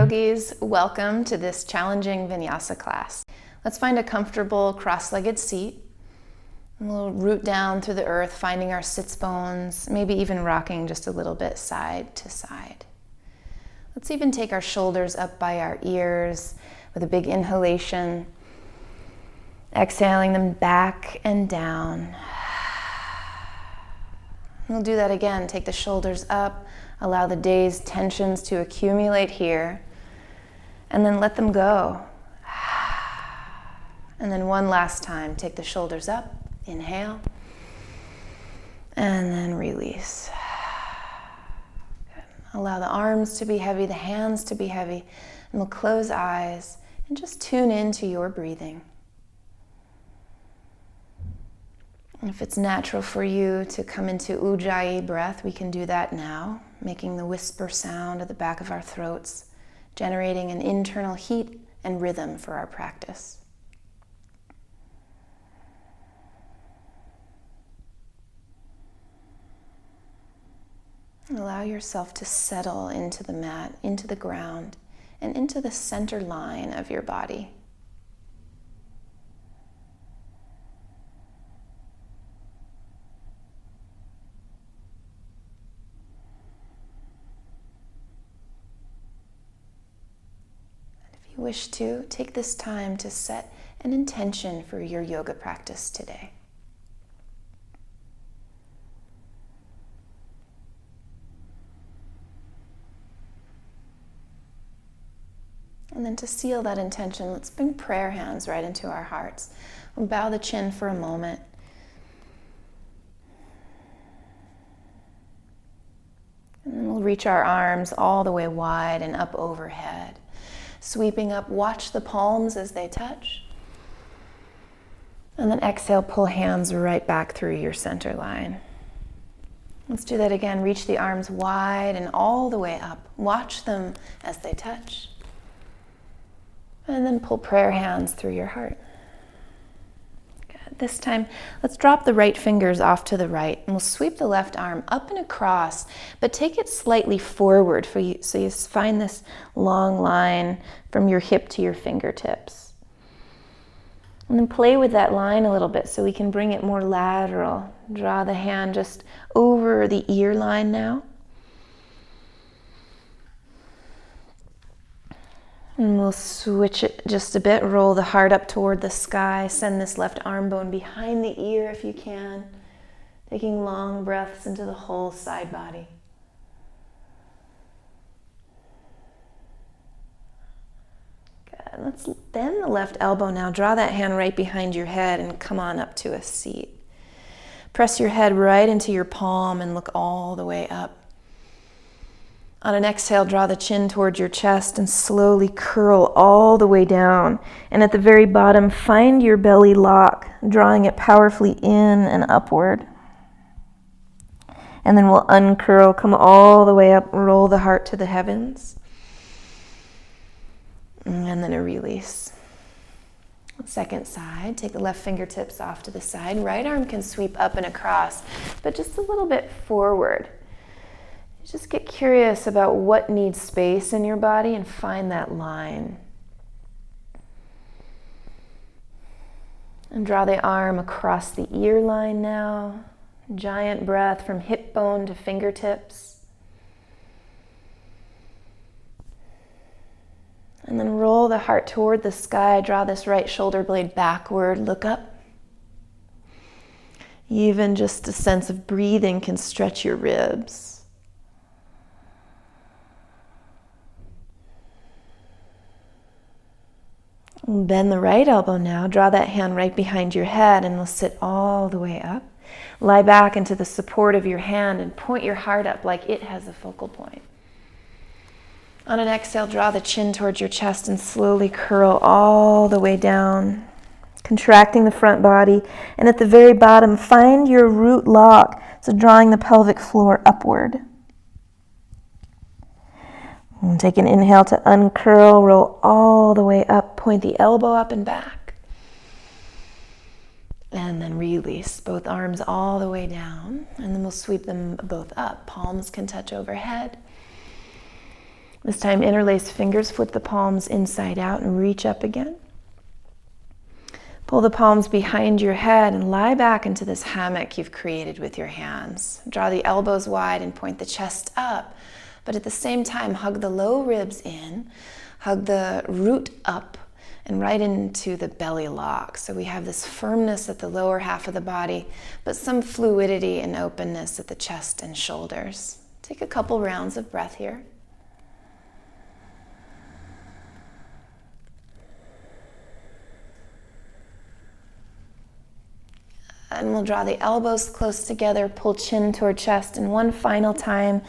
yogis, welcome to this challenging Vinyasa class. Let's find a comfortable cross-legged seat. And we'll root down through the earth, finding our sits bones, maybe even rocking just a little bit side to side. Let's even take our shoulders up by our ears with a big inhalation, exhaling them back and down. We'll do that again. Take the shoulders up, allow the day's tensions to accumulate here, and then let them go. And then one last time, take the shoulders up, inhale, and then release. Good. Allow the arms to be heavy, the hands to be heavy, and we'll close eyes and just tune into your breathing. If it's natural for you to come into Ujjayi breath, we can do that now, making the whisper sound at the back of our throats, generating an internal heat and rhythm for our practice. Allow yourself to settle into the mat, into the ground, and into the center line of your body. Wish to, take this time to set an intention for your yoga practice today. And then to seal that intention, let's bring prayer hands right into our hearts. We'll bow the chin for a moment. And then we'll reach our arms all the way wide and up overhead. Sweeping up, watch the palms as they touch. And then exhale, pull hands right back through your center line. Let's do that again. Reach the arms wide and all the way up. Watch them as they touch. And then pull prayer hands through your heart. Good. This time, let's drop the right fingers off to the right, and we'll sweep the left arm up and across, but take it slightly forward for you, so you find this long line from your hip to your fingertips. And then play with that line a little bit so we can bring it more lateral. Draw the hand just over the ear line now. And we'll switch it just a bit. Roll the heart up toward the sky. Send this left arm bone behind the ear if you can. Taking long breaths into the whole side body. Good. Let's bend the left elbow now. Draw that hand right behind your head and come on up to a seat. Press your head right into your palm and look all the way up. On an exhale, draw the chin towards your chest and slowly curl all the way down. And at the very bottom, find your belly lock, drawing it powerfully in and upward. And then we'll uncurl, come all the way up, roll the heart to the heavens. And then a release. Second side, take the left fingertips off to the side. Right arm can sweep up and across, but just a little bit forward. Just get curious about what needs space in your body and find that line. And draw the arm across the ear line now. Giant breath from hip bone to fingertips. And then roll the heart toward the sky. Draw this right shoulder blade backward. Look up. Even just a sense of breathing can stretch your ribs. Bend the right elbow now. Draw that hand right behind your head and we'll sit all the way up. Lie back into the support of your hand and point your heart up like it has a focal point. On an exhale, draw the chin towards your chest and slowly curl all the way down, contracting the front body. And at the very bottom, find your root lock, so drawing the pelvic floor upward. And take an inhale to uncurl, roll all the way up, point the elbow up and back. And then release both arms all the way down, and then we'll sweep them both up. Palms can touch overhead. This time, interlace fingers, flip the palms inside out and reach up again. Pull the palms behind your head and lie back into this hammock you've created with your hands. Draw the elbows wide and point the chest up, but at the same time, hug the low ribs in, hug the root up, and right into the belly lock. So we have this firmness at the lower half of the body, but some fluidity and openness at the chest and shoulders. Take a couple rounds of breath here. And we'll draw the elbows close together, pull chin toward chest, and one final time,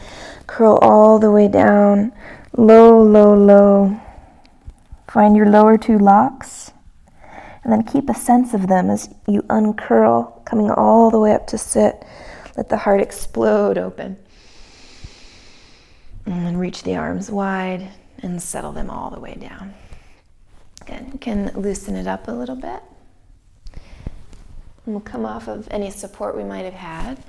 curl all the way down, low, low, low. Find your lower two locks, and then keep a sense of them as you uncurl, coming all the way up to sit. Let the heart explode open. And then reach the arms wide and settle them all the way down. Again, you can loosen it up a little bit. We'll come off of any support we might have had.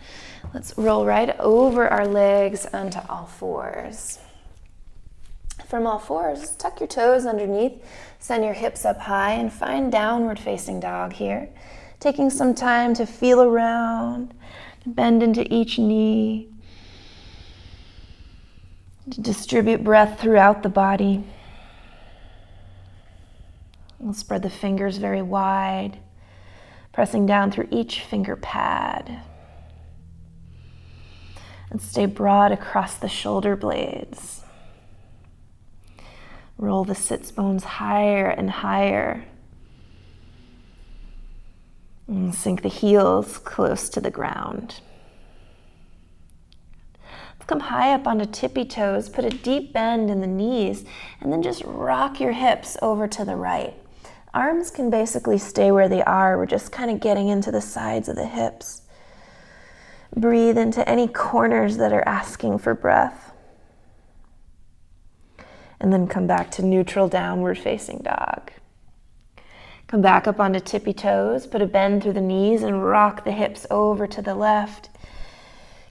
Let's roll right over our legs onto all fours. From all fours, tuck your toes underneath, send your hips up high, and find downward facing dog here. Taking some time to feel around, to bend into each knee, to distribute breath throughout the body. We'll spread the fingers very wide, pressing down through each finger pad. And stay broad across the shoulder blades. Roll the sits bones higher and higher. And sink the heels close to the ground. Come high up onto tippy toes, put a deep bend in the knees, and then just rock your hips over to the right. Arms can basically stay where they are. We're just kind of getting into the sides of the hips. Breathe into any corners that are asking for breath. And then come back to neutral downward facing dog. Come back up onto tippy toes, put a bend through the knees and rock the hips over to the left.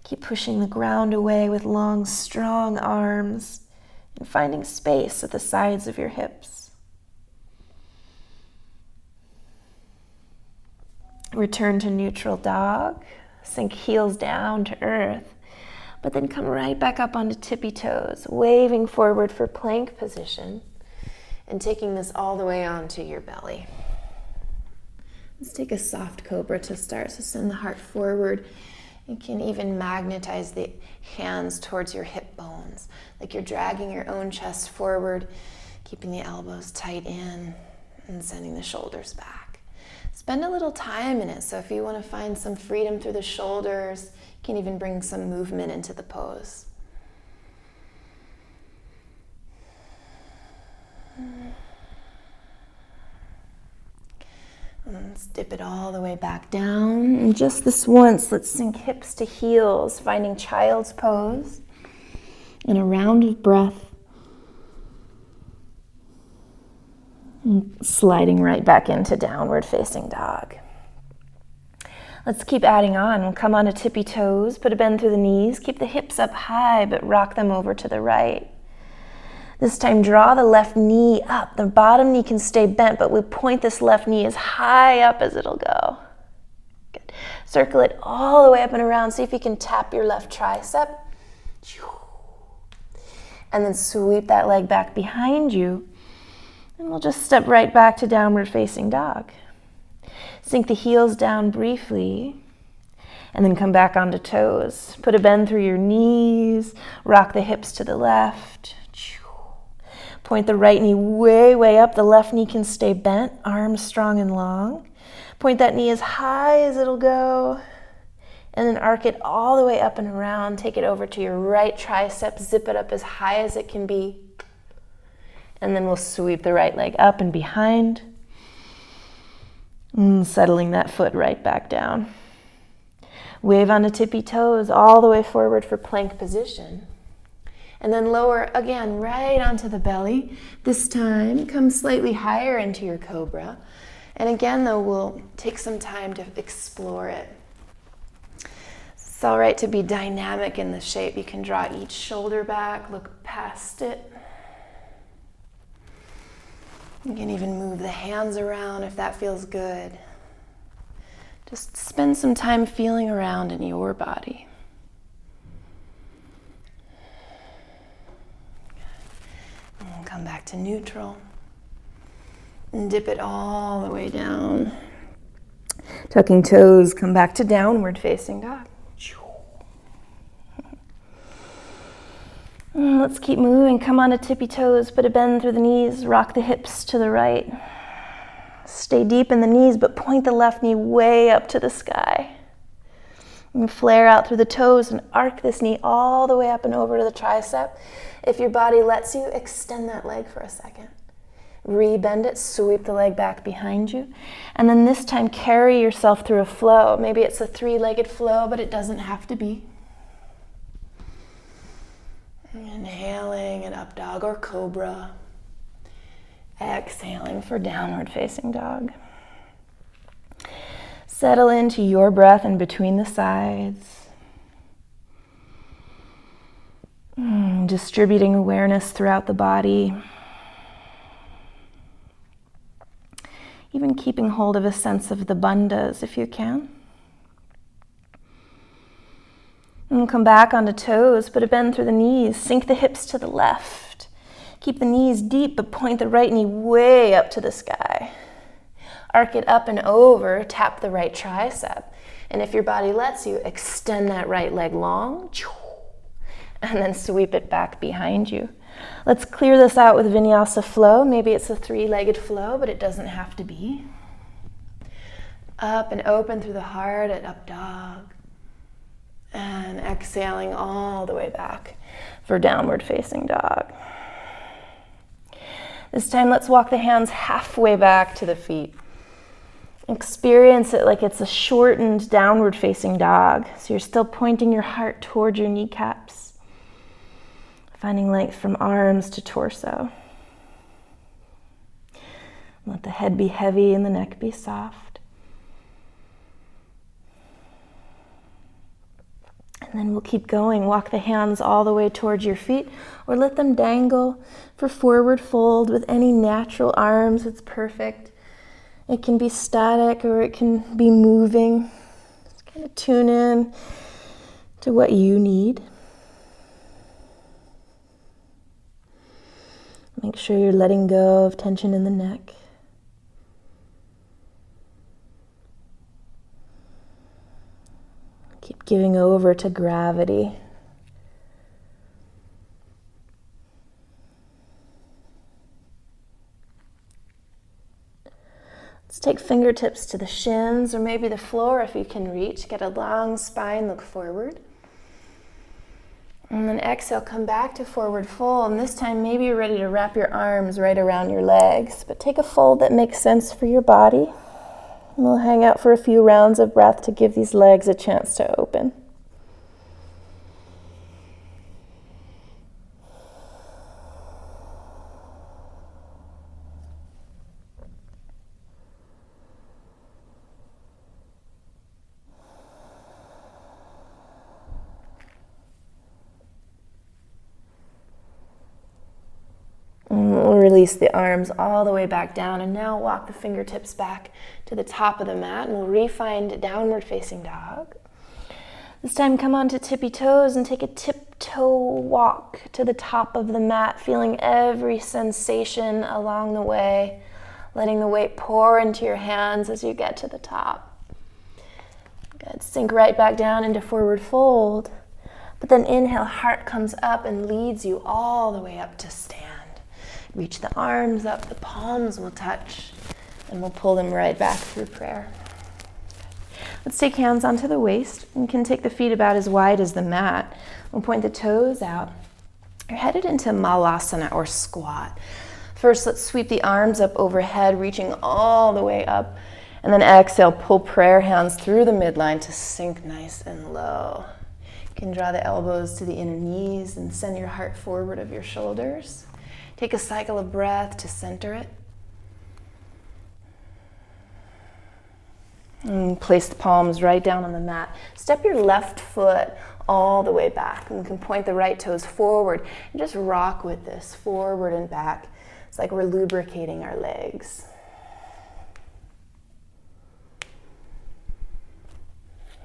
Keep pushing the ground away with long, strong arms and finding space at the sides of your hips. Return to neutral dog, sink heels down to earth, but then come right back up onto tippy toes, waving forward for plank position and taking this all the way onto your belly. Let's take a soft cobra to start, so send the heart forward. You can even magnetize the hands towards your hip bones, like you're dragging your own chest forward, keeping the elbows tight in and sending the shoulders back. Spend a little time in it, so if you want to find some freedom through the shoulders, you can even bring some movement into the pose. Let's dip it all the way back down. And just this once, let's sink hips to heels, finding child's pose and a round of breath. And sliding right back into downward facing dog. Let's keep adding on. We'll come onto tippy toes, put a bend through the knees, keep the hips up high, but rock them over to the right. This time, draw the left knee up. The bottom knee can stay bent, but we point this left knee as high up as it'll go. Good. Circle it all the way up and around. See if you can tap your left tricep. And then sweep that leg back behind you. And we'll just step right back to downward facing dog. Sink the heels down briefly, and then come back onto toes. Put a bend through your knees, rock the hips to the left. Point the right knee way, way up. The left knee can stay bent, arms strong and long. Point that knee as high as it'll go, and then arc it all the way up and around. Take it over to your right tricep, zip it up as high as it can be. And then we'll sweep the right leg up and behind. And settling that foot right back down. Wave onto tippy toes all the way forward for plank position. And then lower again right onto the belly. This time, come slightly higher into your cobra. And again, though, we'll take some time to explore it. It's all right to be dynamic in the shape. You can draw each shoulder back, look past it. You can even move the hands around if that feels good. Just spend some time feeling around in your body. And come back to neutral. And dip it all the way down. Tucking toes, come back to downward facing dog. Let's keep moving. Come on to tippy toes, put a bend through the knees, rock the hips to the right. Stay deep in the knees, but point the left knee way up to the sky. And flare out through the toes and arc this knee all the way up and over to the tricep. If your body lets you, extend that leg for a second. Re-bend it, sweep the leg back behind you. And then this time, carry yourself through a flow. Maybe it's a three-legged flow, but it doesn't have to be. Inhaling an up dog or cobra. Exhaling for downward facing dog. Settle into your breath in between the sides. Distributing awareness throughout the body. Even keeping hold of a sense of the bandhas if you can. And come back onto toes, put a bend through the knees, sink the hips to the left. Keep the knees deep, but point the right knee way up to the sky. Arc it up and over, tap the right tricep. And if your body lets you, extend that right leg long, and then sweep it back behind you. Let's clear this out with Vinyasa flow. Maybe it's a three-legged flow, but it doesn't have to be. Up and open through the heart at up dog. And exhaling all the way back for downward facing dog. This time, let's walk the hands halfway back to the feet. Experience it like it's a shortened downward facing dog. So you're still pointing your heart toward your kneecaps. Finding length from arms to torso. Let the head be heavy and the neck be soft. And then we'll keep going. Walk the hands all the way towards your feet or let them dangle for forward fold with any natural arms. It's perfect. It can be static or it can be moving. Just kind of tune in to what you need. Make sure you're letting go of tension in the neck. Keep giving over to gravity. Let's take fingertips to the shins or maybe the floor if you can reach. Get a long spine, look forward. And then exhale, come back to forward fold. And this time maybe you're ready to wrap your arms right around your legs. But take a fold that makes sense for your body. And we'll hang out for a few rounds of breath to give these legs a chance to open. We'll release the arms all the way back down and now walk the fingertips back to the top of the mat and we'll re-find downward facing dog. This time come onto tippy toes and take a tiptoe walk to the top of the mat, feeling every sensation along the way, letting the weight pour into your hands as you get to the top. Good. Sink right back down into forward fold, but then inhale, heart comes up and leads you all the way up to stand. Reach the arms up, the palms will touch, and we'll pull them right back through prayer. Let's take hands onto the waist. You can take the feet about as wide as the mat. We'll point the toes out. You're headed into Malasana or squat. First, let's sweep the arms up overhead, reaching all the way up. And then exhale, pull prayer hands through the midline to sink nice and low. You can draw the elbows to the inner knees and send your heart forward of your shoulders. Take a cycle of breath to center it. And place the palms right down on the mat. Step your left foot all the way back. And you can point the right toes forward and just rock with this, forward and back. It's like we're lubricating our legs.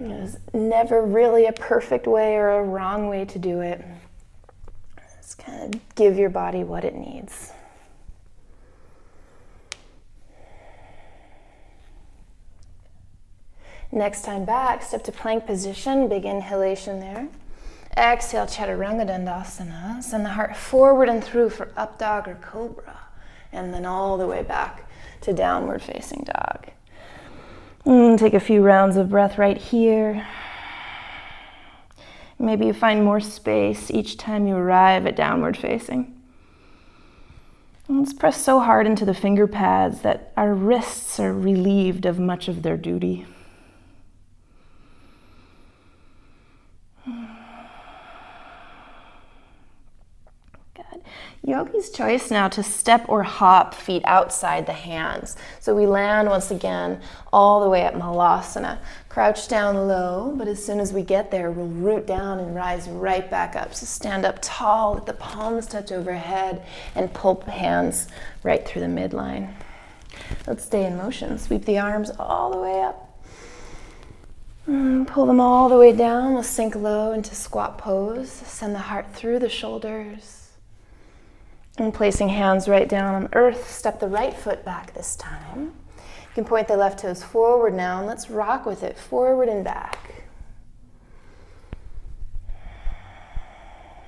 There's never really a perfect way or a wrong way to do it. Just kind of give your body what it needs. Next time back, step to plank position, big inhalation there. Exhale, Chaturanga Dandasana. Send the heart forward and through for up dog or cobra. And then all the way back to downward facing dog. Take a few rounds of breath right here. Maybe you find more space each time you arrive at downward facing. And let's press so hard into the finger pads that our wrists are relieved of much of their duty. Yogi's choice now to step or hop feet outside the hands. So we land once again all the way at Malasana. Crouch down low, but as soon as we get there, we'll root down and rise right back up. So stand up tall, let the palms touch overhead, and pull hands right through the midline. Let's stay in motion. Sweep the arms all the way up. Pull them all the way down. We'll sink low into squat pose. Send the heart through the shoulders. And placing hands right down on earth, step the right foot back this time. You can point the left toes forward now, and let's rock with it, forward and back.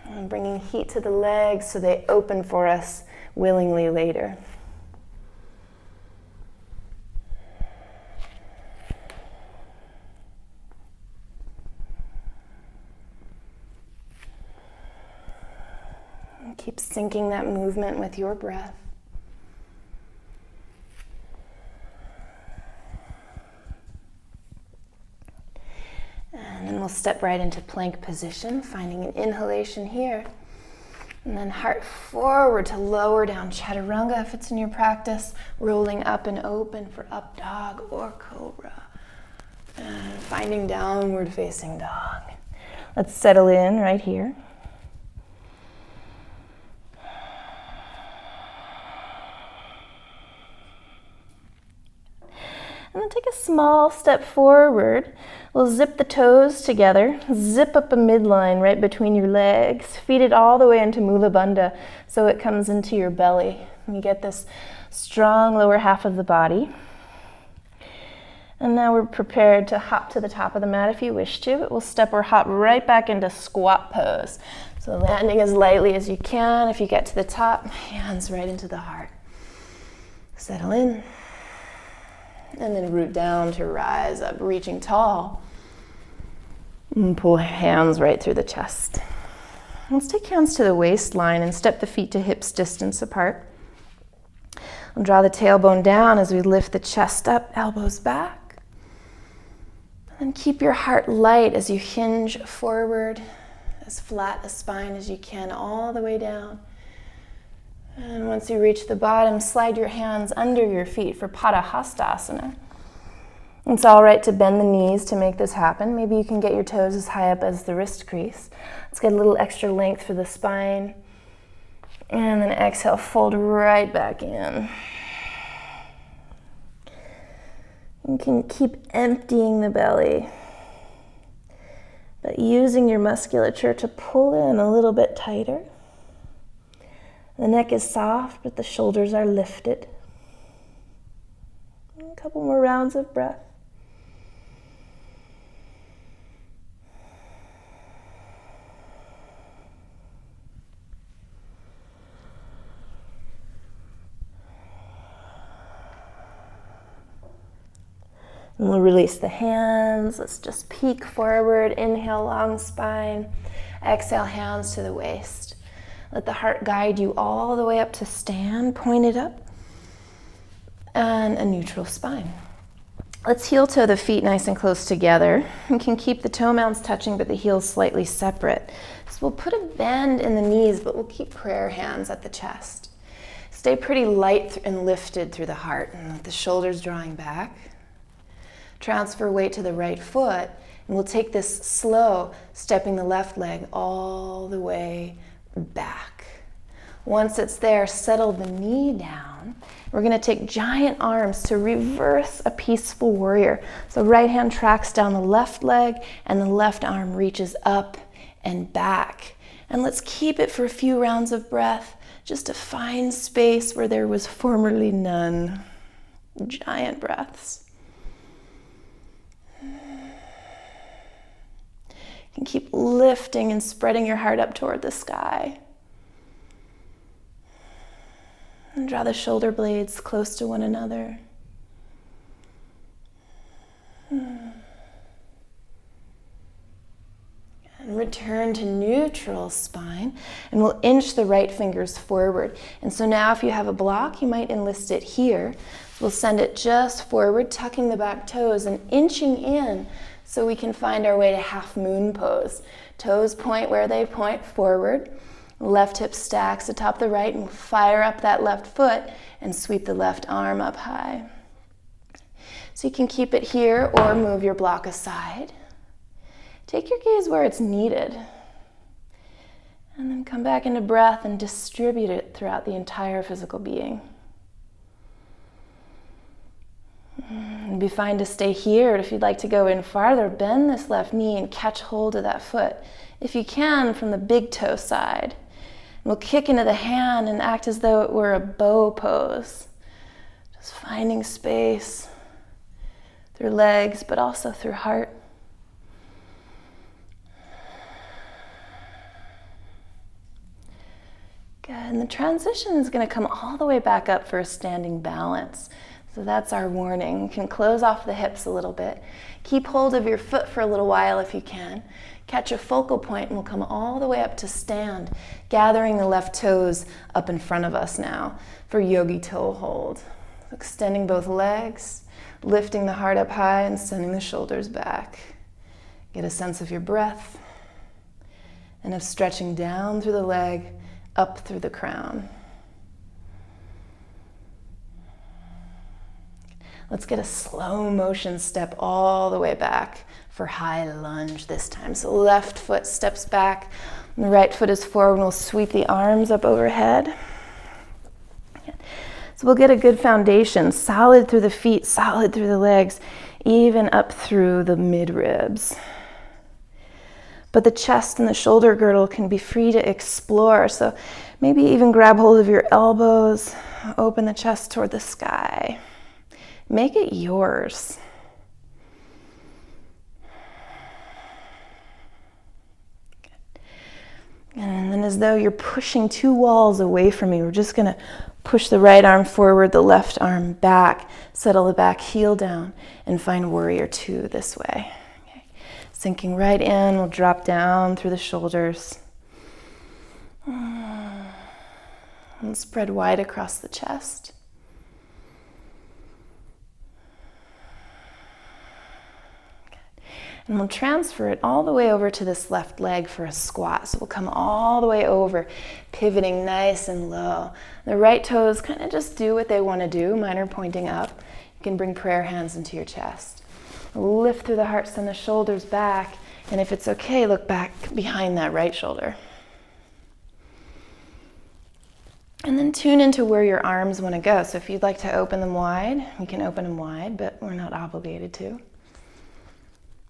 And bringing heat to the legs so they open for us willingly later. Keep syncing that movement with your breath. And then we'll step right into plank position, finding an inhalation here. And then heart forward to lower down Chaturanga if it's in your practice, rolling up and open for up dog or cobra. And finding downward facing dog. Let's settle in right here. And then take a small step forward. We'll zip the toes together. Zip up a midline right between your legs. Feed it all the way into Mula Bandha so it comes into your belly. And you get this strong lower half of the body. And now we're prepared to hop to the top of the mat if you wish to. But we'll step or hop right back into squat pose. So landing as lightly as you can. If you get to the top, hands right into the heart. Settle in. And then root down to rise up, reaching tall. And pull hands right through the chest. Let's take hands to the waistline and step the feet to hips distance apart. We'll draw the tailbone down as we lift the chest up, elbows back. And keep your heart light as you hinge forward, as flat a spine as you can, all the way down. And once you reach the bottom, slide your hands under your feet for hasta. It's all right to bend the knees to make this happen. Maybe you can get your toes as high up as the wrist crease. Let's get a little extra length for the spine. And then exhale, fold right back in. You can keep emptying the belly, but using your musculature to pull in a little bit tighter. The neck is soft, but the shoulders are lifted. A couple more rounds of breath. And we'll release the hands. Let's just peek forward. Inhale, long spine. Exhale, hands to the waist. Let the heart guide you all the way up to stand, pointed up, and a neutral spine. Let's heel toe the feet nice and close together. You can keep the toe mounts touching, but the heels slightly separate. So we'll put a bend in the knees, but we'll keep prayer hands at the chest. Stay pretty light and lifted through the heart, and with the shoulders drawing back. Transfer weight to the right foot, and we'll take this slow, stepping the left leg all the way back. Once it's there, settle the knee down. We're going to take giant arms to reverse a peaceful warrior. So right hand tracks down the left leg and the left arm reaches up and back. And let's keep it for a few rounds of breath, just to find space where there was formerly none. Giant breaths. You can keep lifting and spreading your heart up toward the sky. And draw the shoulder blades close to one another. And return to neutral spine, and we'll inch the right fingers forward. And so now if you have a block, you might enlist it here. We'll send it just forward, tucking the back toes and inching in so we can find our way to Halfmoon Pose. Toes point where they point, forward. Left hip stacks atop the right, and we'll fire up that left foot and sweep the left arm up high. So you can keep it here or move your block aside. Take your gaze where it's needed. And then come back into breath and distribute it throughout the entire physical being. It'd be fine to stay here, but if you'd like to go in farther, bend this left knee and catch hold of that foot. If you can, from the big toe side. We'll kick into the hand and act as though it were a bow pose. Just finding space through legs, but also through heart. Good, and the transition is going to come all the way back up for a standing balance. So that's our warning. You can close off the hips a little bit. Keep hold of your foot for a little while if you can. Catch a focal point and we'll come all the way up to stand, gathering the left toes up in front of us now for yogi toe hold. Extending both legs, lifting the heart up high and sending the shoulders back. Get a sense of your breath and of stretching down through the leg, up through the crown. Let's get a slow motion step all the way back for high lunge this time. So left foot steps back, and the right foot is forward, and we'll sweep the arms up overhead. So we'll get a good foundation, solid through the feet, solid through the legs, even up through the mid-ribs. But the chest and the shoulder girdle can be free to explore, so maybe even grab hold of your elbows, open the chest toward the sky. Make it yours. And then as though you're pushing two walls away from you, we're just going to push the right arm forward, the left arm back, settle the back heel down, and find warrior two this way. Okay. Sinking right in, we'll drop down through the shoulders. And spread wide across the chest. And we'll transfer it all the way over to this left leg for a squat. So we'll come all the way over, pivoting nice and low. The right toes kind of just do what they want to do. Mine are pointing up. You can bring prayer hands into your chest. Lift through the heart, send the shoulders back. And if it's okay, look back behind that right shoulder. And then tune into where your arms want to go. So if you'd like to open them wide, you can open them wide, but we're not obligated to.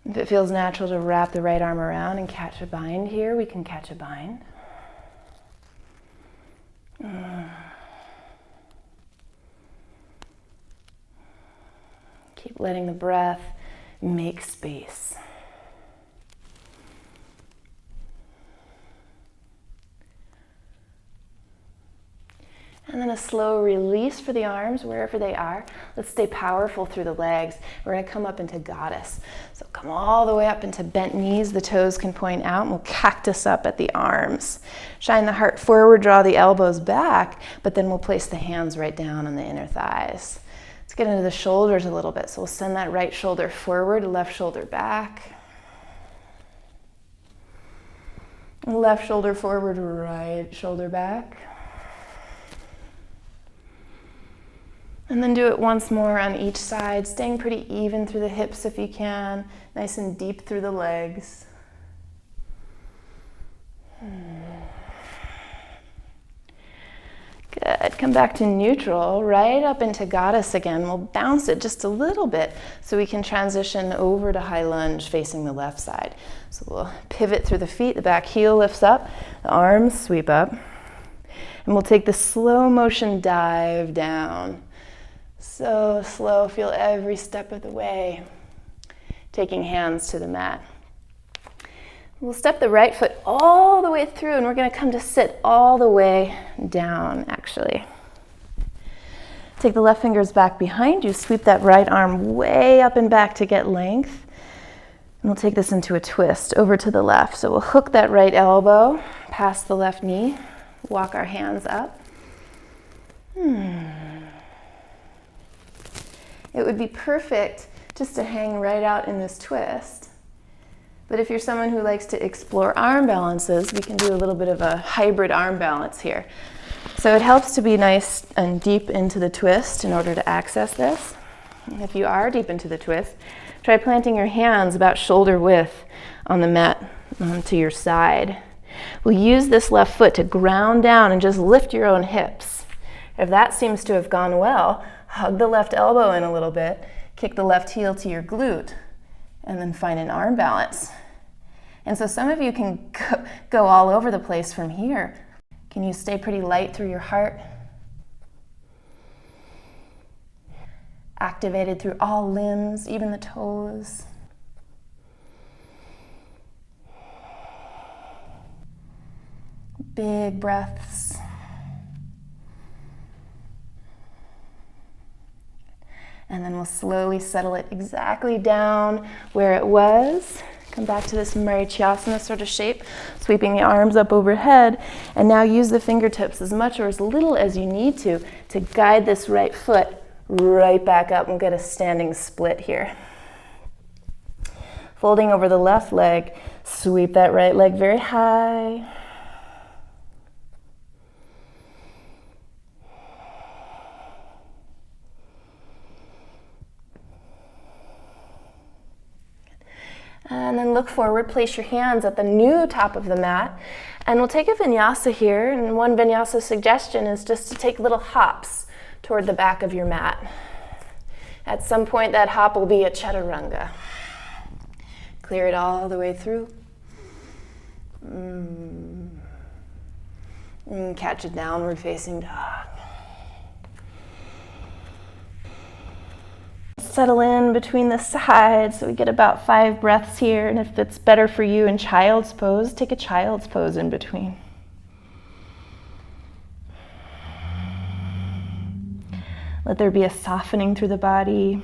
If it feels natural to wrap the right arm around and catch a bind here, we can catch a bind. Keep letting the breath make space. And then a slow release for the arms wherever they are. Let's stay powerful through the legs. We're going to come up into goddess. So come all the way up into bent knees. The toes can point out, and we'll cactus up at the arms. Shine the heart forward, draw the elbows back, but then we'll place the hands right down on the inner thighs. Let's get into the shoulders a little bit. So we'll send that right shoulder forward, left shoulder back. Left shoulder forward, right shoulder back. And then do it once more on each side, staying pretty even through the hips if you can, nice and deep through the legs. Good. Come back to neutral, right up into goddess again. We'll bounce it just a little bit so we can transition over to high lunge facing the left side. So we'll pivot through the feet, the back heel lifts up, the arms sweep up. And we'll take the slow motion dive down. So slow, feel every step of the way. Taking hands to the mat. We'll step the right foot all the way through, and we're going to come to sit all the way down, actually. Take the left fingers back behind you, sweep that right arm way up and back to get length. And we'll take this into a twist over to the left. So we'll hook that right elbow past the left knee, walk our hands up. It would be perfect just to hang right out in this twist. But if you're someone who likes to explore arm balances, we can do a little bit of a hybrid arm balance here. So it helps to be nice and deep into the twist in order to access this. And if you are deep into the twist, try planting your hands about shoulder width on the mat to your side. We'll use this left foot to ground down and just lift your own hips. If that seems to have gone well, hug the left elbow in a little bit, kick the left heel to your glute, and then find an arm balance. And so some of you can go all over the place from here. Can you stay pretty light through your heart? Activated through all limbs, even the toes. Big breaths. And then we'll slowly settle it exactly down where it was. Come back to this Marichyasana sort of shape, sweeping the arms up overhead. And now use the fingertips as much or as little as you need to guide this right foot right back up. We'll get a standing split here. Folding over the left leg, sweep that right leg very high. And then look forward, place your hands at the new top of the mat. And we'll take a vinyasa here. And one vinyasa suggestion is just to take little hops toward the back of your mat. At some point, that hop will be a chaturanga. Clear it all the way through. And catch a downward facing dog. Settle in between the sides so we get about 5 breaths here. And if it's better for you in child's pose, take a child's pose in between. Let there be a softening through the body.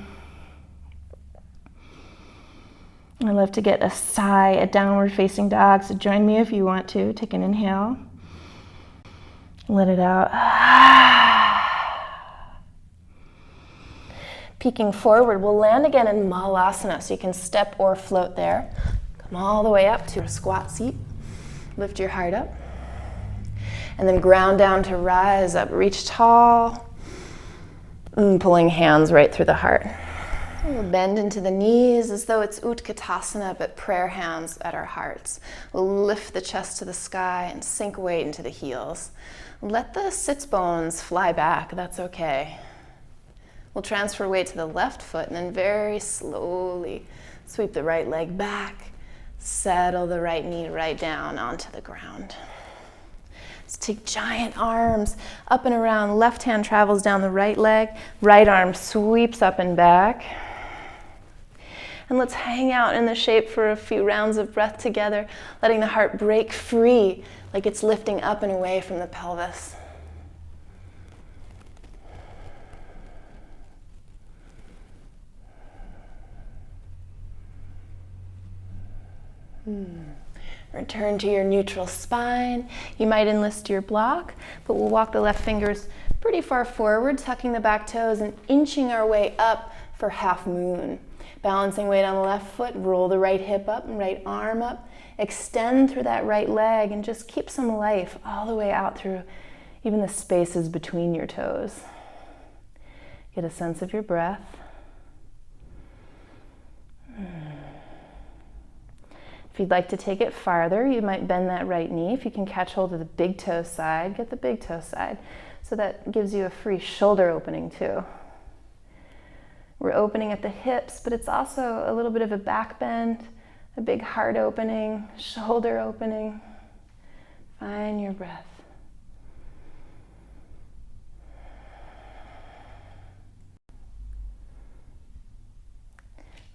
I love to get a sigh at downward facing dog, so join me if you want to. Take an inhale. Let it out. Peeking forward, we'll land again in Malasana, so you can step or float there. Come all the way up to a squat seat. Lift your heart up. And then ground down to rise up. Reach tall. And pulling hands right through the heart. We'll bend into the knees as though it's Utkatasana, but prayer hands at our hearts. We'll lift the chest to the sky and sink weight into the heels. Let the sits bones fly back, that's okay. We'll transfer weight to the left foot and then very slowly sweep the right leg back, settle the right knee right down onto the ground. Let's take giant arms up and around. Left hand travels down the right leg, right arm sweeps up and back. And let's hang out in the shape for a few rounds of breath together, letting the heart break free like it's lifting up and away from the pelvis. Return to your neutral spine. You might enlist your block, but we'll walk the left fingers pretty far forward, tucking the back toes and inching our way up for half moon. Balancing weight on the left foot, roll the right hip up and right arm up. Extend through that right leg and just keep some life all the way out through even the spaces between your toes. Get a sense of your breath. If you'd like to take it farther, you might bend that right knee. If you can catch hold of the big toe side, get the big toe side. So that gives you a free shoulder opening too. We're opening at the hips, but it's also a little bit of a back bend, a big heart opening, shoulder opening. Find your breath.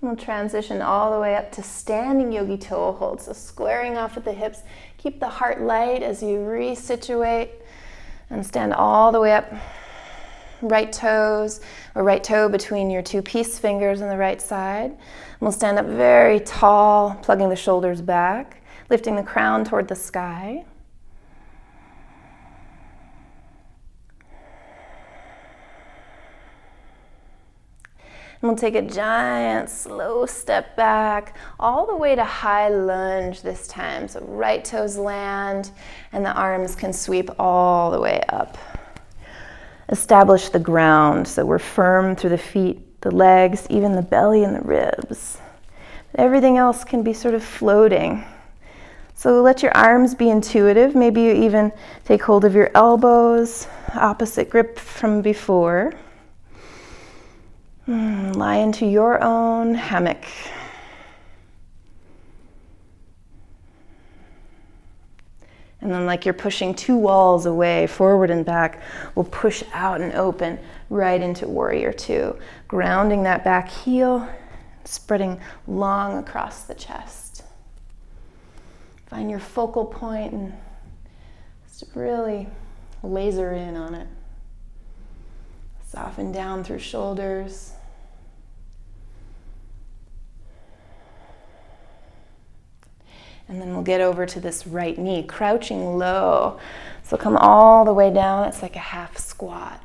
We'll transition all the way up to standing yogi toe hold. So squaring off at the hips. Keep the heart light as you resituate and stand all the way up. Right toes or right toe between your two peace fingers on the right side. And we'll stand up very tall, plugging the shoulders back, lifting the crown toward the sky. And we'll take a giant slow step back all the way to high lunge this time. So right toes land and the arms can sweep all the way up. Establish the ground so we're firm through the feet, the legs, even the belly and the ribs. But everything else can be sort of floating. So let your arms be intuitive. Maybe you even take hold of your elbows, opposite grip from before. Lie into your own hammock. And then like you're pushing two walls away, forward and back, we'll push out and open right into warrior two. Grounding that back heel, spreading long across the chest. Find your focal point and just really laser in on it. Soften down through shoulders. And then we'll get over to this right knee, crouching low. So come all the way down. It's like a half squat.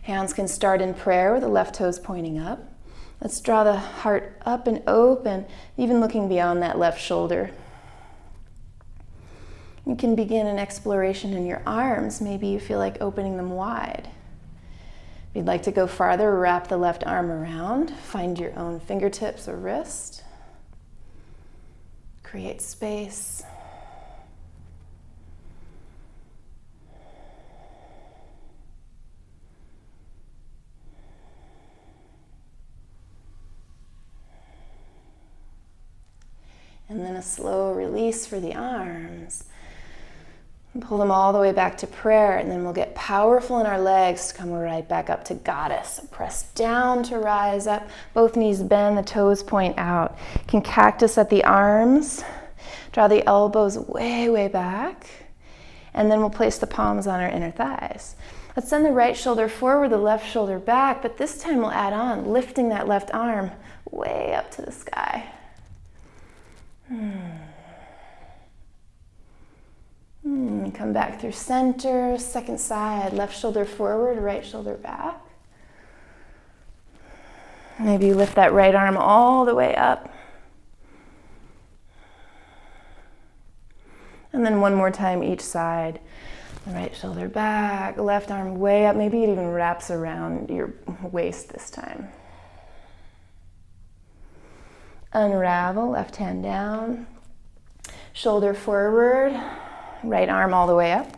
Hands can start in prayer with the left toes pointing up. Let's draw the heart up and open, even looking beyond that left shoulder. You can begin an exploration in your arms. Maybe you feel like opening them wide. If you'd like to go farther, wrap the left arm around. Find your own fingertips or wrist. Create space. And then a slow release for the arms. And pull them all the way back to prayer, and then we'll get powerful in our legs to come right back up to goddess. Press down to rise up. Both knees bend, the toes point out. You can cactus at the arms. Draw the elbows way, way back. And then we'll place the palms on our inner thighs. Let's send the right shoulder forward, the left shoulder back, but this time we'll add on, lifting that left arm way up to the sky. Come back through center, second side, left shoulder forward, right shoulder back. Maybe you lift that right arm all the way up. And then one more time each side. The right shoulder back, left arm way up. Maybe it even wraps around your waist this time. Unravel, left hand down. Shoulder forward, right arm all the way up.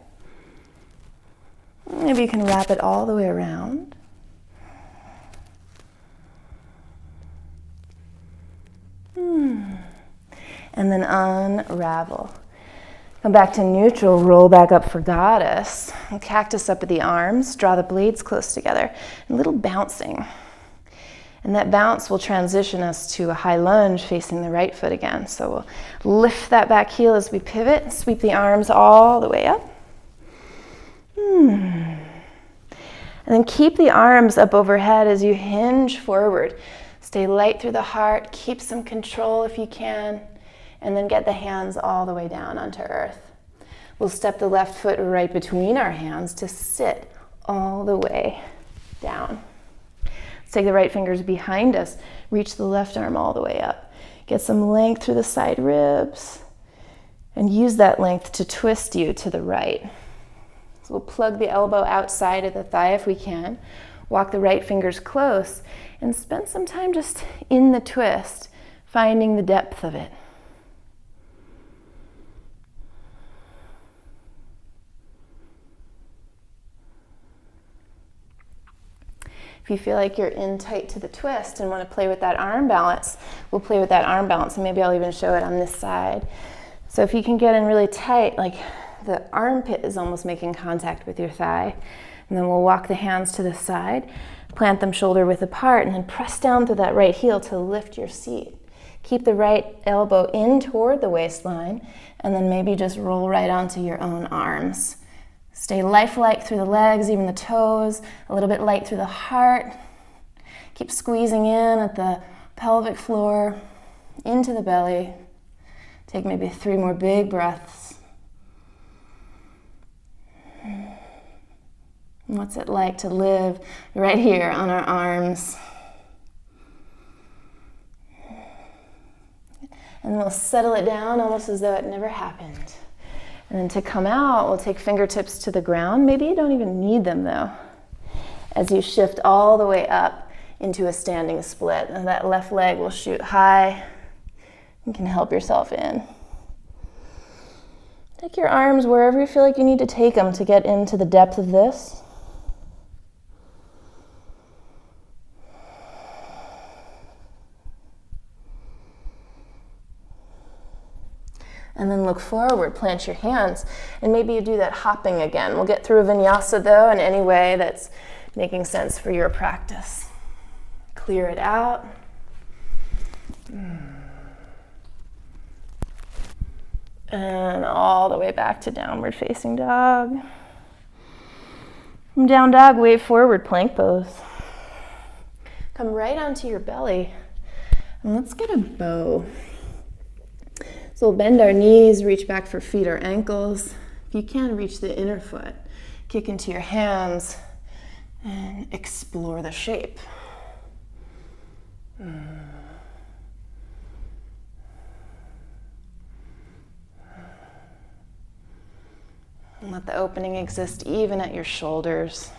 Maybe you can wrap it all the way around. And then unravel. Come back to neutral, roll back up for goddess. And cactus up at the arms, draw the blades close together. And a little bouncing. And that bounce will transition us to a high lunge facing the right foot again. So we'll lift that back heel as we pivot, sweep the arms all the way up. And then keep the arms up overhead as you hinge forward. Stay light through the heart, keep some control if you can, and then get the hands all the way down onto earth. We'll step the left foot right between our hands to sit all the way down. Let's take the right fingers behind us, reach the left arm all the way up. Get some length through the side ribs, and use that length to twist you to the right. So we'll plug the elbow outside of the thigh if we can. Walk the right fingers close and spend some time just in the twist, finding the depth of it. If you feel like you're in tight to the twist and want to play with that arm balance, we'll play with that arm balance, and maybe I'll even show it on this side. So if you can get in really tight, like the armpit is almost making contact with your thigh, and then we'll walk the hands to the side, plant them shoulder width apart, and then press down through that right heel to lift your seat. Keep the right elbow in toward the waistline, and then maybe just roll right onto your own arms. Stay lifelike through the legs, even the toes, a little bit light through the heart. Keep squeezing in at the pelvic floor, into the belly. Take maybe 3 more big breaths. What's it like to live right here on our arms? And we'll settle it down almost as though it never happened. And then to come out, we'll take fingertips to the ground. Maybe you don't even need them though. As you shift all the way up into a standing split. And that left leg will shoot high. You can help yourself in. Take your arms wherever you feel like you need to take them to get into the depth of this. And then look forward, plant your hands, and maybe you do that hopping again. We'll get through a vinyasa though in any way that's making sense for your practice. Clear it out. And all the way back to downward facing dog. From down dog, wave forward, plank pose. Come right onto your belly, and let's get a bow. So we'll bend our knees, reach back for feet or ankles. If you can, reach the inner foot. Kick into your hands and explore the shape. And let the opening exist even at your shoulders.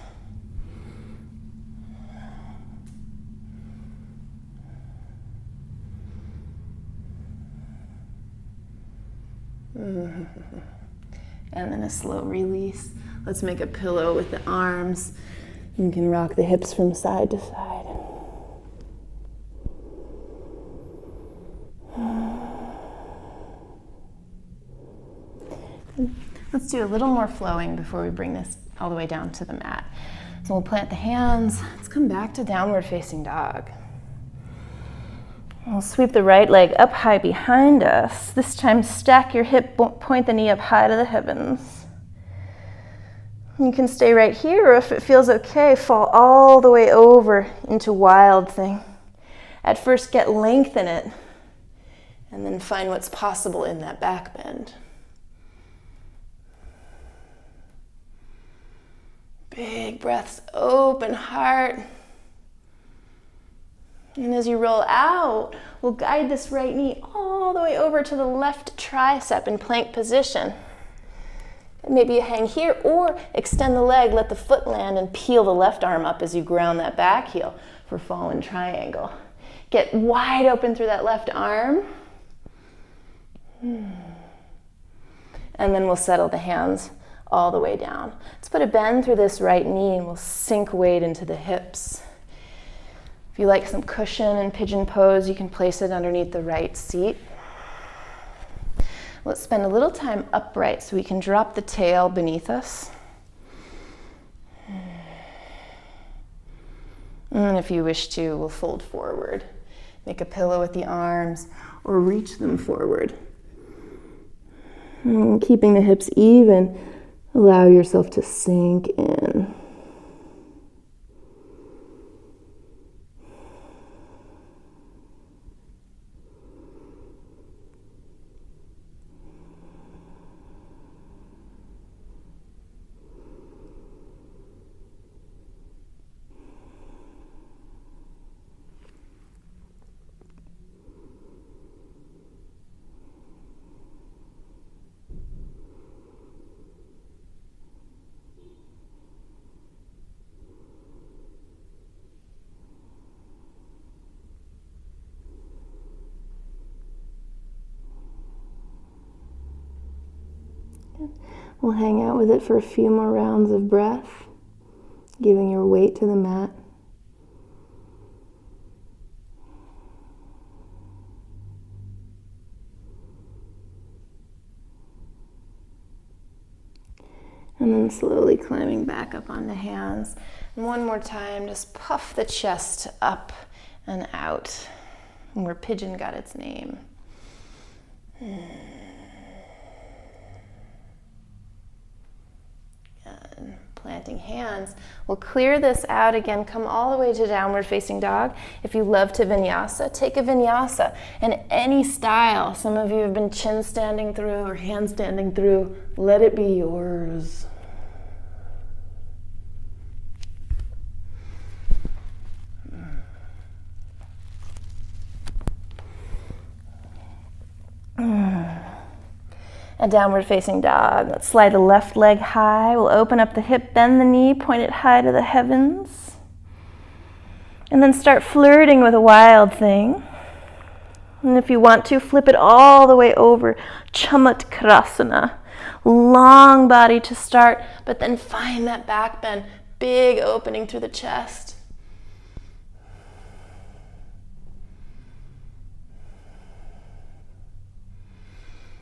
And then a slow release. Let's make a pillow with the arms. You can rock the hips from side to side. Let's do a little more flowing before we bring this all the way down to the mat. So we'll plant the hands. Let's come back to downward facing dog. We'll sweep the right leg up high behind us. This time stack your hip, point the knee up high to the heavens. You can stay right here, or if it feels okay, fall all the way over into wild thing. At first get length in it, and then find what's possible in that back bend. Big breaths, open heart. And as you roll out, we'll guide this right knee all the way over to the left tricep in plank position. And maybe you hang here or extend the leg, let the foot land, and peel the left arm up as you ground that back heel for fallen triangle. Get wide open through that left arm. And then we'll settle the hands all the way down. Let's put a bend through this right knee and we'll sink weight into the hips. If you like some cushion in Pigeon Pose, you can place it underneath the right seat. Let's spend a little time upright so we can drop the tail beneath us. And if you wish to, we'll fold forward. Make a pillow with the arms or reach them forward. And keeping the hips even, allow yourself to sink in. We'll hang out with it for a few more rounds of breath, giving your weight to the mat. And then slowly climbing back up on the hands. And one more time, just puff the chest up and out, where Pigeon got its name. And planting hands. We'll clear this out again, come all the way to downward facing dog. If you love to vinyasa, take a vinyasa in any style. Some of you have been chin standing through or hand standing through. Let it be yours. A downward facing dog. Let's slide the left leg high. We'll open up the hip, bend the knee, point it high to the heavens. And then start flirting with a wild thing. And if you want to, flip it all the way over. Chamatkrasana. Long body to start, but then find that back bend. Big opening through the chest.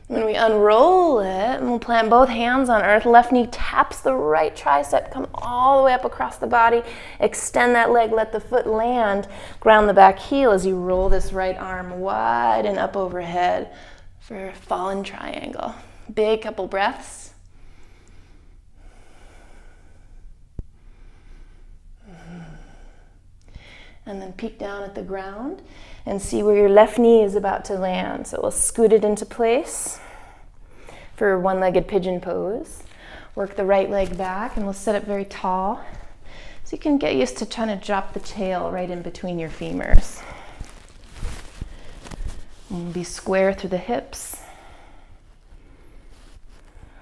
When we unroll it, and we'll plant both hands on earth, left knee taps the right tricep, come all the way up across the body, extend that leg, let the foot land, ground the back heel as you roll this right arm wide and up overhead for a fallen triangle. Big couple breaths. And then peek down at the ground and see where your left knee is about to land. So we'll scoot it into place for one-legged pigeon pose. Work the right leg back and we'll sit up very tall. So you can get used to trying to drop the tail right in between your femurs. And be square through the hips.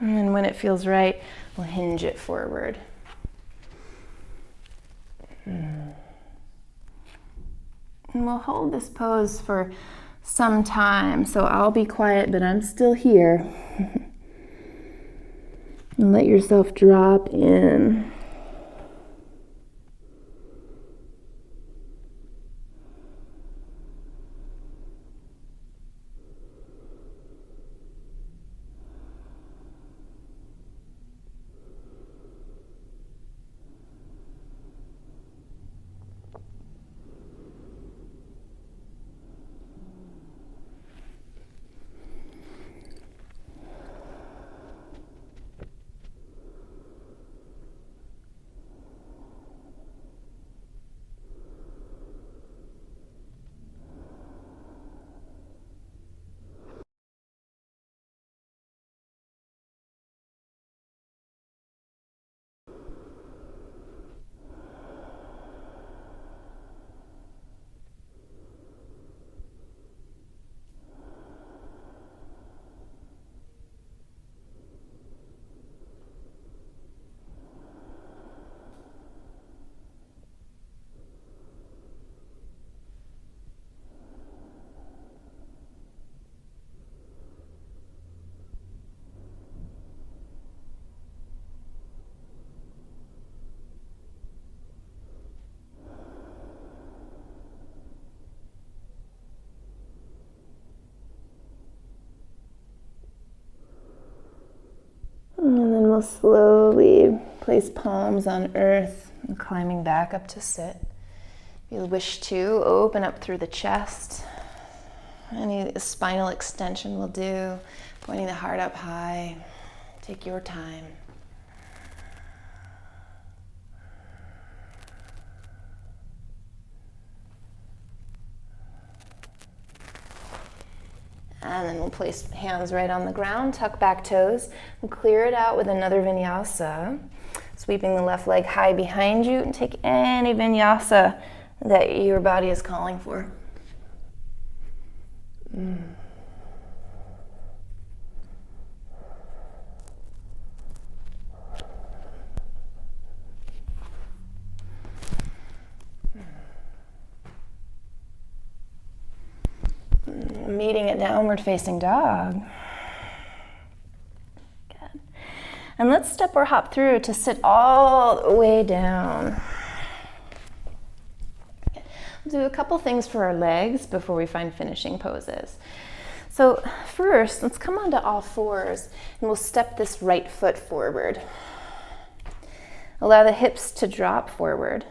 And when it feels right, we'll hinge it forward. And we'll hold this pose for some time. So I'll be quiet, but I'm still here. And let yourself drop in. And then we'll slowly place palms on earth and climbing back up to sit. If you wish to, open up through the chest. Any spinal extension will do. Pointing the heart up high. Take your time. And then we'll place hands right on the ground, tuck back toes, and clear it out with another vinyasa. Sweeping the left leg high behind you, and take any vinyasa that your body is calling for. Meeting a downward facing dog. Good. And let's step or hop through to sit all the way down. We'll do a couple things for our legs before we find finishing poses. So first, let's come onto all fours and we'll step this right foot forward. Allow the hips to drop forward.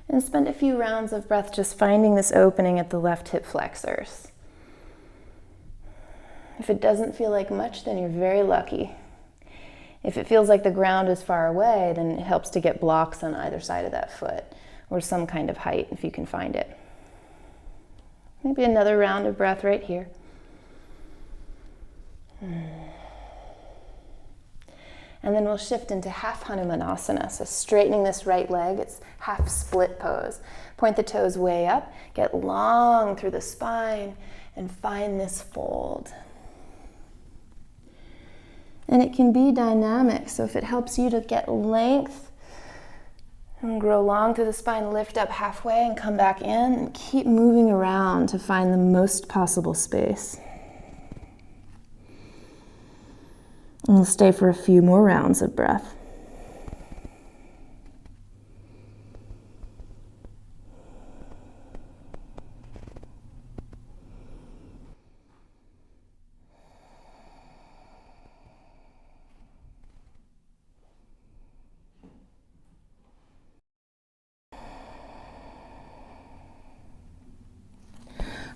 And spend a few rounds of breath just finding this opening at the left hip flexors. If it doesn't feel like much, then you're very lucky. If it feels like the ground is far away, then it helps to get blocks on either side of that foot, or some kind of height if you can find it. Maybe another round of breath right here. And then we'll shift into half Hanumanasana. So straightening this right leg, it's half split pose. Point the toes way up, get long through the spine, and find this fold. And it can be dynamic, so if it helps you to get length and grow long through the spine, lift up halfway and come back in, and keep moving around to find the most possible space. And we'll stay for a few more rounds of breath.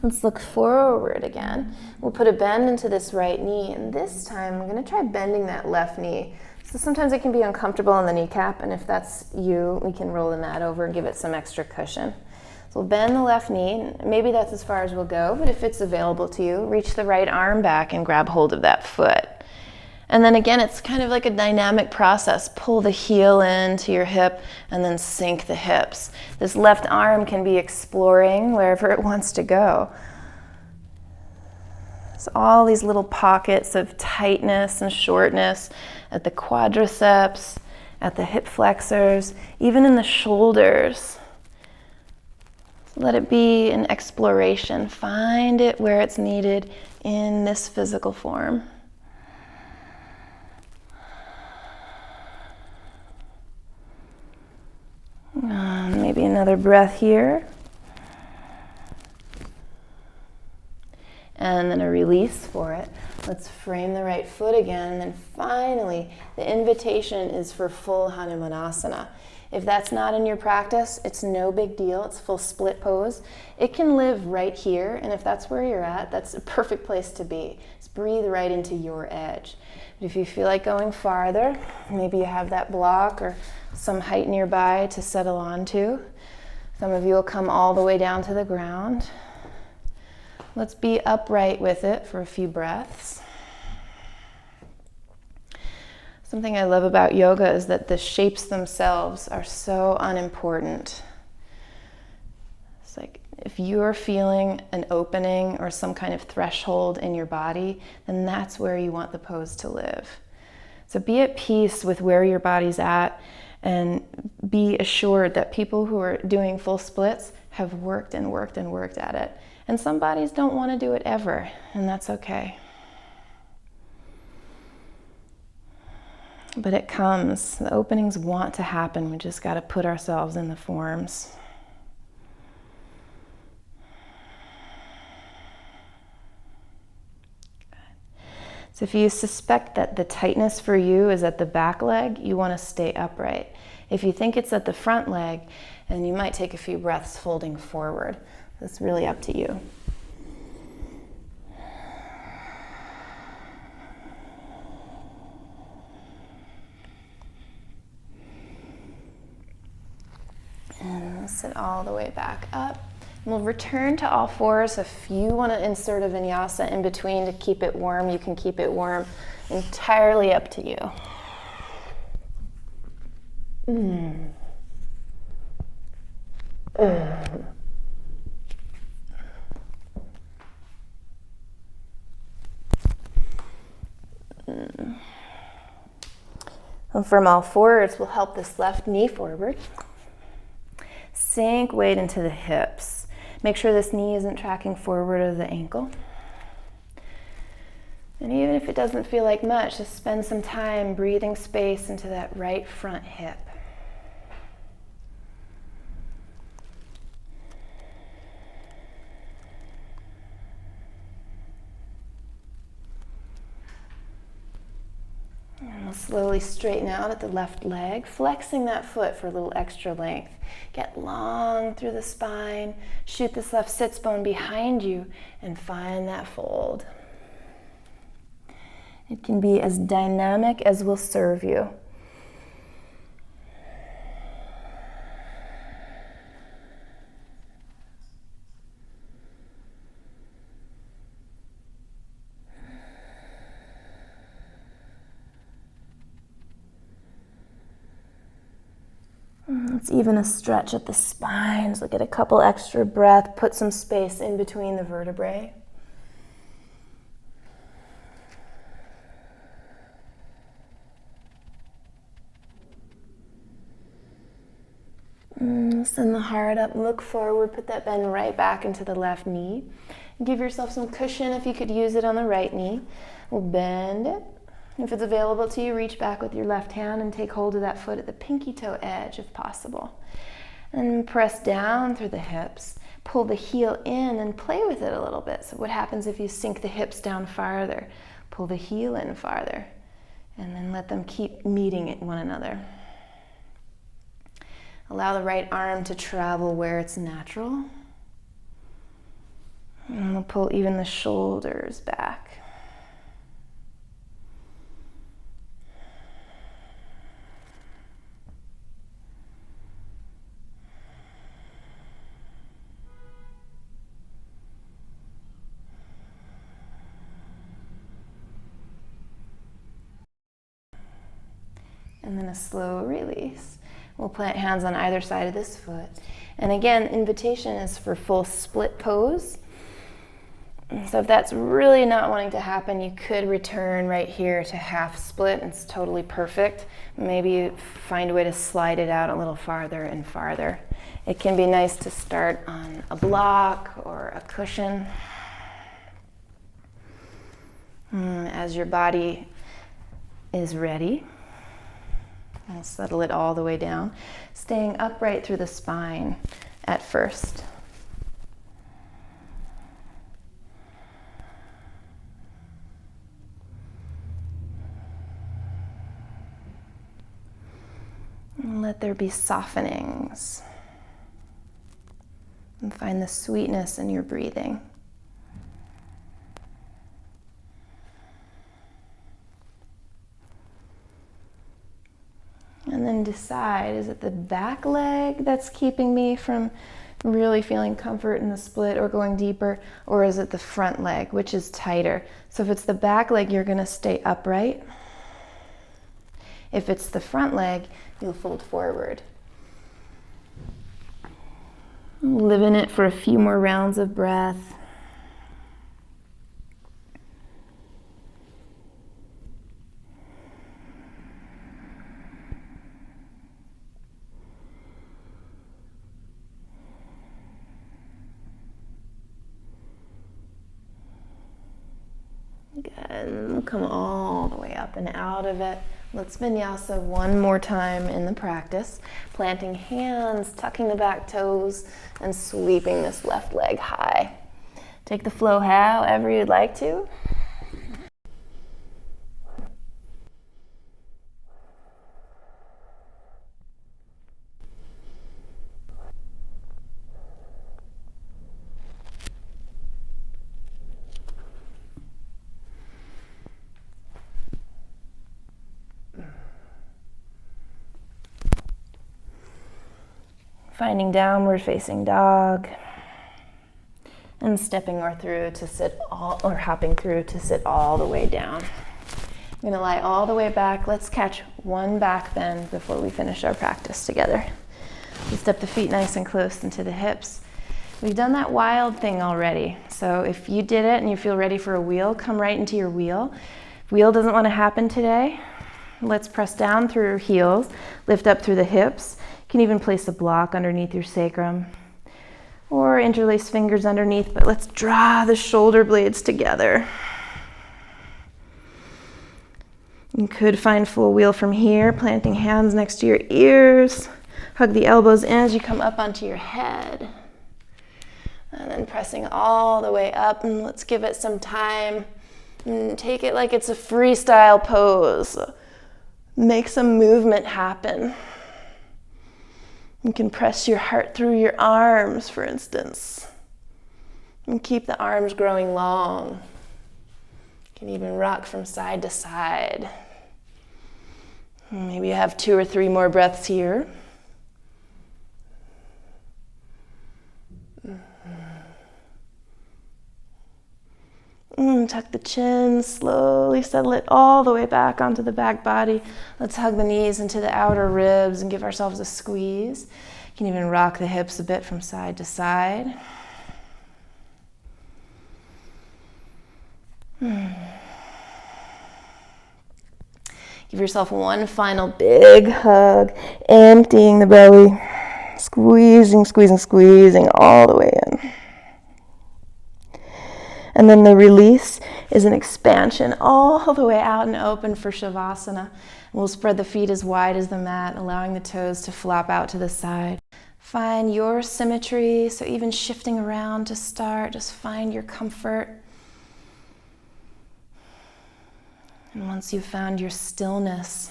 Let's look forward again. We'll put a bend into this right knee, and this time we're going to try bending that left knee. So sometimes it can be uncomfortable on the kneecap, and if that's you, we can roll the mat over and give it some extra cushion. So we'll bend the left knee, and maybe that's as far as we'll go, but if it's available to you, reach the right arm back and grab hold of that foot. And then again, it's kind of like a dynamic process. Pull the heel into your hip and then sink the hips. This left arm can be exploring wherever it wants to go. So all these little pockets of tightness and shortness at the quadriceps, at the hip flexors, even in the shoulders. Let it be an exploration. Find it where it's needed in this physical form. Maybe another breath here. And then a release for it. Let's frame the right foot again. And then finally, the invitation is for full Hanumanasana. If that's not in your practice, it's no big deal. It's full split pose. It can live right here. And if that's where you're at, that's a perfect place to be. Just breathe right into your edge. But if you feel like going farther, maybe you have that block or some height nearby to settle onto. Some of you will come all the way down to the ground. Let's be upright with it for a few breaths. Something I love about yoga is that the shapes themselves are so unimportant. It's like if you're feeling an opening or some kind of threshold in your body, then that's where you want the pose to live. So be at peace with where your body's at, and be assured that people who are doing full splits have worked and worked and worked at it. And some bodies don't want to do it ever, and that's okay. But it comes. The openings want to happen. We just got to put ourselves in the forms. So if you suspect that the tightness for you is at the back leg, you want to stay upright. If you think it's at the front leg, then you might take a few breaths folding forward. That's really up to you. And we'll sit all the way back up. And we'll return to all fours. If you want to insert a vinyasa in between to keep it warm, you can keep it warm. Entirely up to you. And from all fours, we'll help this left knee forward. Sink weight into the hips. Make sure this knee isn't tracking forward of the ankle. And even if it doesn't feel like much, just spend some time breathing space into that right front hip. And And slowly straighten out at the left leg, flexing that foot for a little extra length. Get long through the spine, shoot this left sits bone behind you, and find that fold. It can be as dynamic as will serve you. It's even a stretch at the spine, so get a couple extra breath, put some space in between the vertebrae. Send the heart up, look forward, put that bend right back into the left knee. Give yourself some cushion if you could use it on the right knee. We'll bend it. If it's available to you, reach back with your left hand and take hold of that foot at the pinky toe edge if possible. And press down through the hips. Pull the heel in and play with it a little bit. So what happens if you sink the hips down farther? Pull the heel in farther. And then let them keep meeting one another. Allow the right arm to travel where it's natural. And we'll pull even the shoulders back. And then a slow release. We'll plant hands on either side of this foot. And again, invitation is for full split pose. So if that's really not wanting to happen, you could return right here to half split. It's totally perfect. Maybe find a way to slide it out a little farther and farther. It can be nice to start on a block or a cushion. As your body is ready, I'll settle it all the way down, staying upright through the spine at first. And let there be softenings. And find the sweetness in your breathing. And then decide, is it the back leg that's keeping me from really feeling comfort in the split or going deeper, or is it the front leg, which is tighter? So if it's the back leg, you're going to stay upright. If it's the front leg, you'll fold forward. Live in it for a few more rounds of breath. Good. We'll come all the way up and out of it. Let's vinyasa one more time in the practice. Planting hands, tucking the back toes, and sweeping this left leg high. Take the flow however you'd like to. Finding downward facing dog and stepping through to sit or hopping through to sit all the way down. I'm going to lie all the way back. Let's catch one back bend before we finish our practice together. We step the feet nice and close into the hips. We've done that wild thing already. So if you did it and you feel ready for a wheel, come right into your wheel. If wheel doesn't want to happen today, let's press down through your heels, lift up through the hips. You can even place a block underneath your sacrum or interlace fingers underneath, but let's draw the shoulder blades together. You could find full wheel from here, planting hands next to your ears. Hug the elbows in as you come up onto your head. And then pressing all the way up, and let's give it some time. And take it like it's a freestyle pose. Make some movement happen. You can press your heart through your arms, for instance, and keep the arms growing long. You can even rock from side to side. Maybe you have 2 or 3 more breaths here. Tuck the chin, slowly settle it all the way back onto the back body. Let's hug the knees into the outer ribs and give ourselves a squeeze. You can even rock the hips a bit from side to side. Give yourself one final big hug, emptying the belly, squeezing, squeezing, squeezing all the way in. And then the release is an expansion all the way out and open for Shavasana. We'll spread the feet as wide as the mat, allowing the toes to flop out to the side. Find your symmetry, so even shifting around to start, just find your comfort. And once you've found your stillness,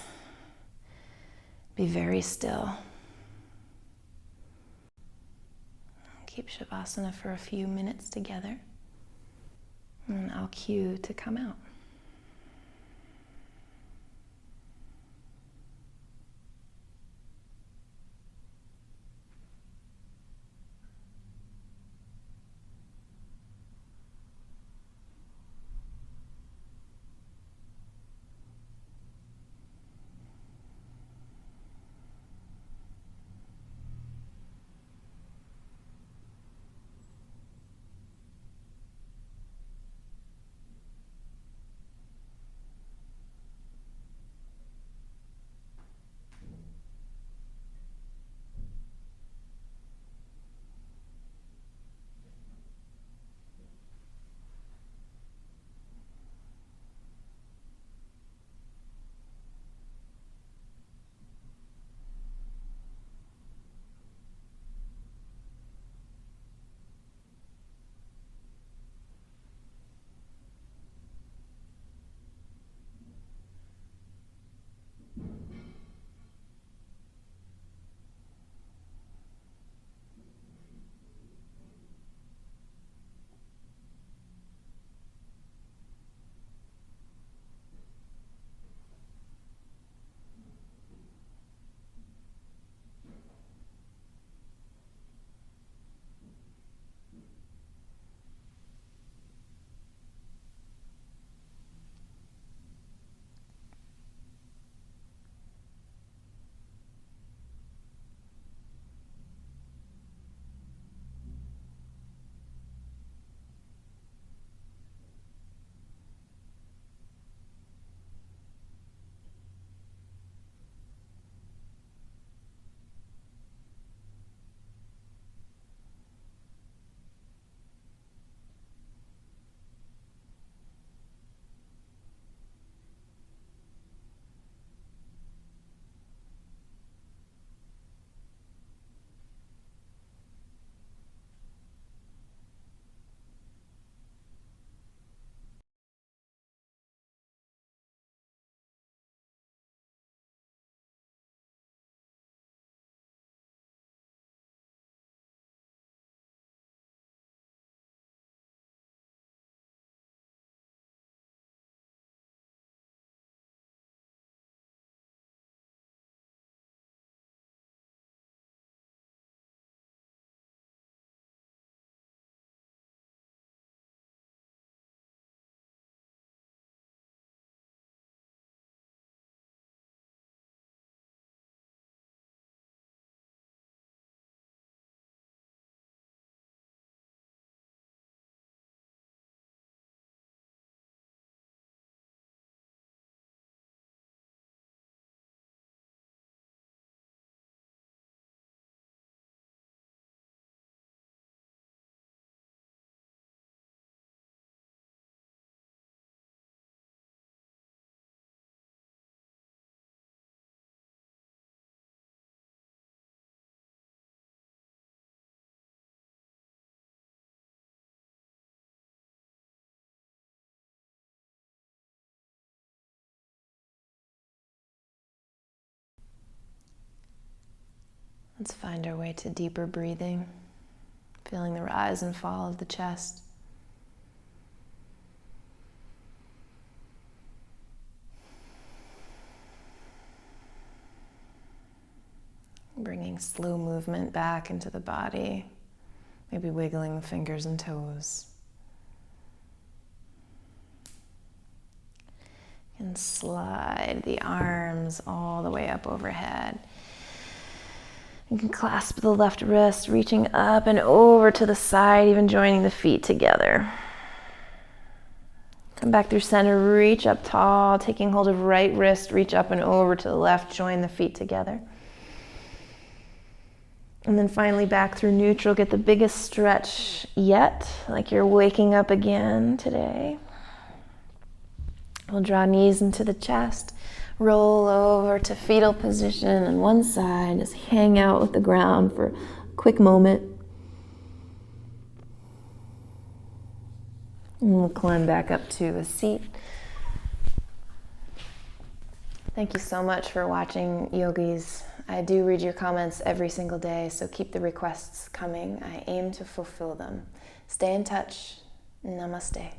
be very still. Keep Shavasana for a few minutes together. And I'll cue to come out. Let's find our way to deeper breathing, feeling the rise and fall of the chest. Bringing slow movement back into the body, maybe wiggling the fingers and toes. And slide the arms all the way up overhead. You can clasp the left wrist, reaching up and over to the side, even joining the feet together. Come back through center, reach up tall, taking hold of right wrist, reach up and over to the left, join the feet together. And then finally back through neutral, get the biggest stretch yet, like you're waking up again today. We'll draw knees into the chest, roll over to fetal position on one side, just hang out with the ground for a quick moment. And we'll climb back up to a seat. Thank you so much for watching, yogis. I do read your comments every single day, so keep the requests coming. I aim to fulfill them. Stay in touch. Namaste.